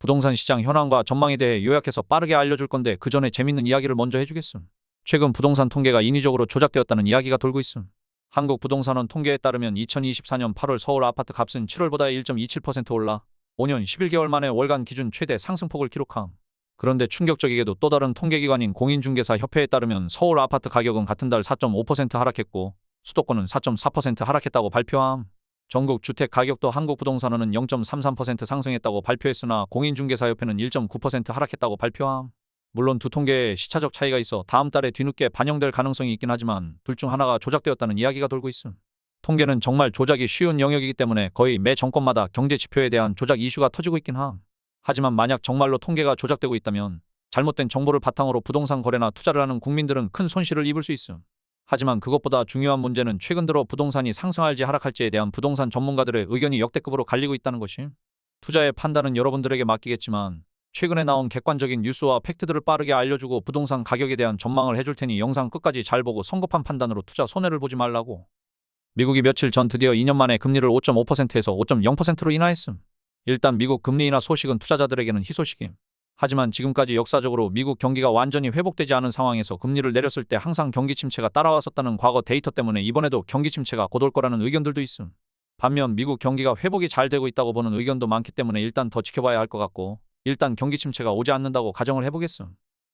부동산 시장 현황과 전망에 대해 요약해서 빠르게 알려줄 건데 그 전에 재밌는 이야기를 먼저 해주겠음. 최근 부동산 통계가 인위적으로 조작되었다는 이야기가 돌고 있음. 한국부동산원 통계에 따르면 2024년 8월 서울 아파트 값은 7월보다 1.27% 올라 5년 11개월 만에 월간 기준 최대 상승폭을 기록함. 그런데 충격적이게도 또 다른 통계기관인 공인중개사 협회에 따르면 서울 아파트 가격은 같은 달 4.5% 하락했고 수도권은 4.4% 하락했다고 발표함. 전국 주택 가격도 한국부동산원은 0.33% 상승했다고 발표했으나 공인중개사협회는 1.9% 하락했다고 발표함. 물론 두 통계에 시차적 차이가 있어 다음 달에 뒤늦게 반영될 가능성이 있긴 하지만 둘 중 하나가 조작되었다는 이야기가 돌고 있음. 통계는 정말 조작이 쉬운 영역이기 때문에 거의 매 정권마다 경제 지표에 대한 조작 이슈가 터지고 있긴 함. 하지만 만약 정말로 통계가 조작되고 있다면 잘못된 정보를 바탕으로 부동산 거래나 투자를 하는 국민들은 큰 손실을 입을 수 있음. 하지만 그것보다 중요한 문제는 최근 들어 부동산이 상승할지 하락할지에 대한 부동산 전문가들의 의견이 역대급으로 갈리고 있다는 것이. 투자의 판단은 여러분들에게 맡기겠지만 최근에 나온 객관적인 뉴스와 팩트들을 빠르게 알려주고 부동산 가격에 대한 전망을 해줄 테니 영상 끝까지 잘 보고 성급한 판단으로 투자 손해를 보지 말라고. 미국이 며칠 전 드디어 2년 만에 금리를 5.5%에서 5.0%로 인하했음. 일단 미국 금리 인하 소식은 투자자들에게는 희소식임. 하지만 지금까지 역사적으로 미국 경기가 완전히 회복되지 않은 상황에서 금리를 내렸을 때 항상 경기 침체가 따라왔었다는 과거 데이터 때문에 이번에도 경기 침체가 곧 올 거라는 의견들도 있음. 반면 미국 경기가 회복이 잘 되고 있다고 보는 의견도 많기 때문에 일단 더 지켜봐야 할 것 같고 일단 경기 침체가 오지 않는다고 가정을 해보겠음.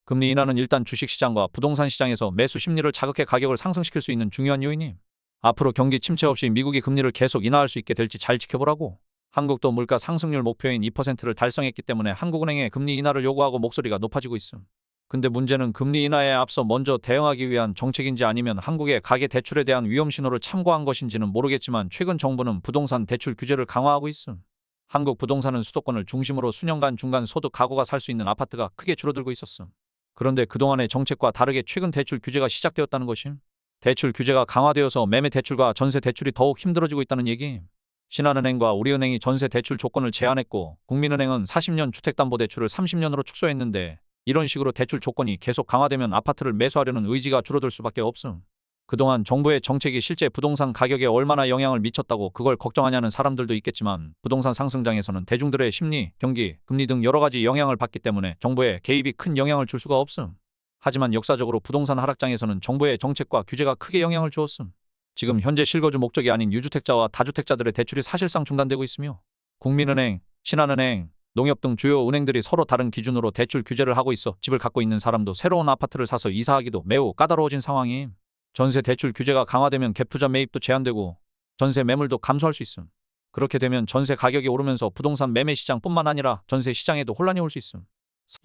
금리 인하는 일단 주식시장과 부동산 시장에서 매수 심리를 자극해 가격을 상승시킬 수 있는 중요한 요인임. 앞으로 경기 침체 없이 미국이 금리를 계속 인하할 수 있게 될지 잘 지켜보라고. 한국도 물가 상승률 목표인 2%를 달성했기 때문에 한국은행에 금리 인하를 요구하고 목소리가 높아지고 있음. 근데 문제는 금리 인하에 앞서 먼저 대응하기 위한 정책인지 아니면 한국의 가계 대출에 대한 위험 신호를 참고한 것인지는 모르겠지만 최근 정부는 부동산 대출 규제를 강화하고 있음. 한국 부동산은 수도권을 중심으로 수년간 중간 소득 가구가 살 수 있는 아파트가 크게 줄어들고 있었음. 그런데 그동안의 정책과 다르게 최근 대출 규제가 시작되었다는 것임. 대출 규제가 강화되어서 매매 대출과 전세 대출이 더욱 힘들어지고 있다는 얘기임. 신한은행과 우리은행이 전세 대출 조건을 제한했고 국민은행은 40년 주택담보대출을 30년으로 축소했는데 이런 식으로 대출 조건이 계속 강화되면 아파트를 매수하려는 의지가 줄어들 수밖에 없음. 그동안 정부의 정책이 실제 부동산 가격에 얼마나 영향을 미쳤다고 그걸 걱정하냐는 사람들도 있겠지만 부동산 상승장에서는 대중들의 심리, 경기, 금리 등 여러 가지 영향을 받기 때문에 정부의 개입이 큰 영향을 줄 수가 없음. 하지만 역사적으로 부동산 하락장에서는 정부의 정책과 규제가 크게 영향을 주었음. 지금 현재 실거주 목적이 아닌 유주택자와 다주택자들의 대출이 사실상 중단되고 있으며 국민은행, 신한은행, 농협 등 주요 은행들이 서로 다른 기준으로 대출 규제를 하고 있어 집을 갖고 있는 사람도 새로운 아파트를 사서 이사하기도 매우 까다로워진 상황임. 전세 대출 규제가 강화되면 갭투자 매입도 제한되고 전세 매물도 감소할 수 있음. 그렇게 되면 전세 가격이 오르면서 부동산 매매 시장뿐만 아니라 전세 시장에도 혼란이 올 수 있음.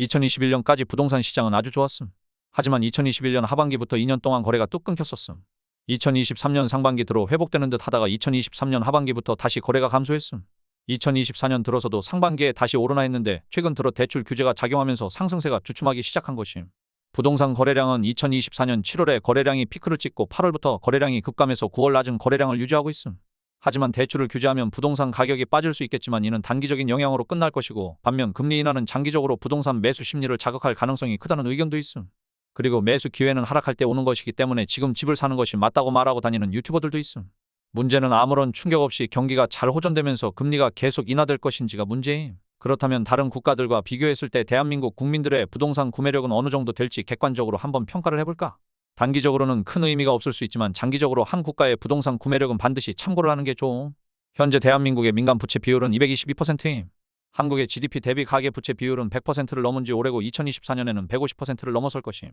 2021년까지 부동산 시장은 아주 좋았음. 하지만 2021년 하반기부터 2년 동안 거래가 뚝 끊겼었음. 2023년 상반기 들어 회복되는 듯 하다가 2023년 하반기부터 다시 거래가 감소했음. 2024년 들어서도 상반기에 다시 오르나 했는데 최근 들어 대출 규제가 작용하면서 상승세가 주춤하기 시작한 것임. 부동산 거래량은 2024년 7월에 거래량이 피크를 찍고 8월부터 거래량이 급감해서 9월 낮은 거래량을 유지하고 있음. 하지만 대출을 규제하면 부동산 가격이 빠질 수 있겠지만 이는 단기적인 영향으로 끝날 것이고 반면 금리 인하는 장기적으로 부동산 매수 심리를 자극할 가능성이 크다는 의견도 있음. 그리고 매수 기회는 하락할 때 오는 것이기 때문에 지금 집을 사는 것이 맞다고 말하고 다니는 유튜버들도 있음. 문제는 아무런 충격 없이 경기가 잘 호전되면서 금리가 계속 인하될 것인지가 문제임. 그렇다면 다른 국가들과 비교했을 때 대한민국 국민들의 부동산 구매력은 어느 정도 될지 객관적으로 한번 평가를 해볼까? 단기적으로는 큰 의미가 없을 수 있지만 장기적으로 한 국가의 부동산 구매력은 반드시 참고를 하는 게 좋음. 현재 대한민국의 민간 부채 비율은 222%임. 한국의 GDP 대비 가계 부채 비율은 100%를 넘은 지 오래고 2024년에는 150%를 넘어설 것임.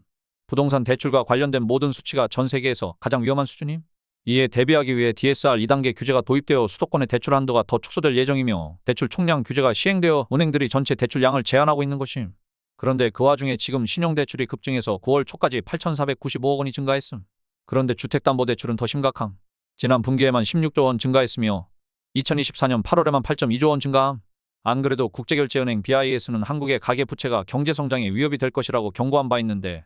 부동산 대출과 관련된 모든 수치가 전 세계에서 가장 위험한 수준임. 이에 대비하기 위해 DSR 2단계 규제가 도입되어 수도권의 대출 한도가 더 축소될 예정이며 대출 총량 규제가 시행되어 은행들이 전체 대출량을 제한하고 있는 것임. 그런데 그 와중에 지금 신용대출이 급증해서 9월 초까지 8,495억 원이 증가했음. 그런데 주택담보대출은 더 심각함. 지난 분기에만 16조 원 증가했으며 2024년 8월에만 8.2조 원 증가함. 안 그래도 국제결제은행 BIS는 한국의 가계부채가 경제성장에 위협이 될 것이라고 경고한 바 있는데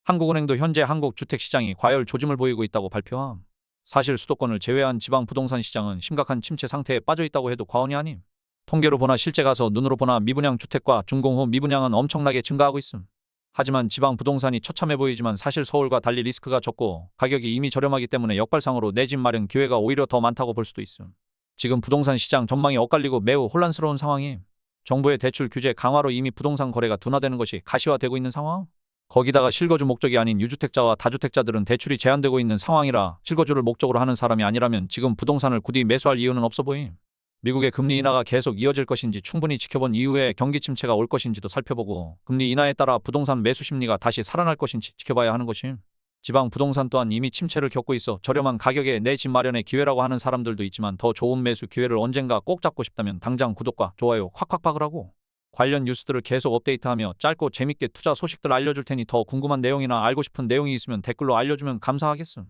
한국은행도 현재 한국 주택시장이 과열 조짐을 보이고 있다고 발표함. 사실 수도권을 제외한 지방 부동산 시장은 심각한 침체 상태에 빠져 있다고 해도 과언이 아님. 통계로 보나 실제 가서 눈으로 보나 미분양 주택과 준공 후 미분양은 엄청나게 증가하고 있음. 하지만 지방 부동산이 처참해 보이지만 사실 서울과 달리 리스크가 적고 가격이 이미 저렴하기 때문에 역발상으로 내 집 마련 기회가 오히려 더 많다고 볼 수도 있음. 지금 부동산 시장 전망이 엇갈리고 매우 혼란스러운 상황임. 정부의 대출 규제 강화로 이미 부동산 거래가 둔화되는 것이 가시화되고 있는 상황. 거기다가 실거주 목적이 아닌 유주택자와 다주택자들은 대출이 제한되고 있는 상황이라 실거주를 목적으로 하는 사람이 아니라면 지금 부동산을 굳이 매수할 이유는 없어 보임. 미국의 금리 인하가 계속 이어질 것인지 충분히 지켜본 이후에 경기 침체가 올 것인지도 살펴보고 금리 인하에 따라 부동산 매수 심리가 다시 살아날 것인지 지켜봐야 하는 것임. 지방 부동산 또한 이미 침체를 겪고 있어 저렴한 가격에 내 집 마련의 기회라고 하는 사람들도 있지만 더 좋은 매수 기회를 언젠가 꼭 잡고 싶다면 당장 구독과 좋아요 콱콱 박으라고. 관련 뉴스들을 계속 업데이트하며 짧고 재밌게 투자 소식들 알려줄 테니 더 궁금한 내용이나 알고 싶은 내용이 있으면 댓글로 알려주면 감사하겠음.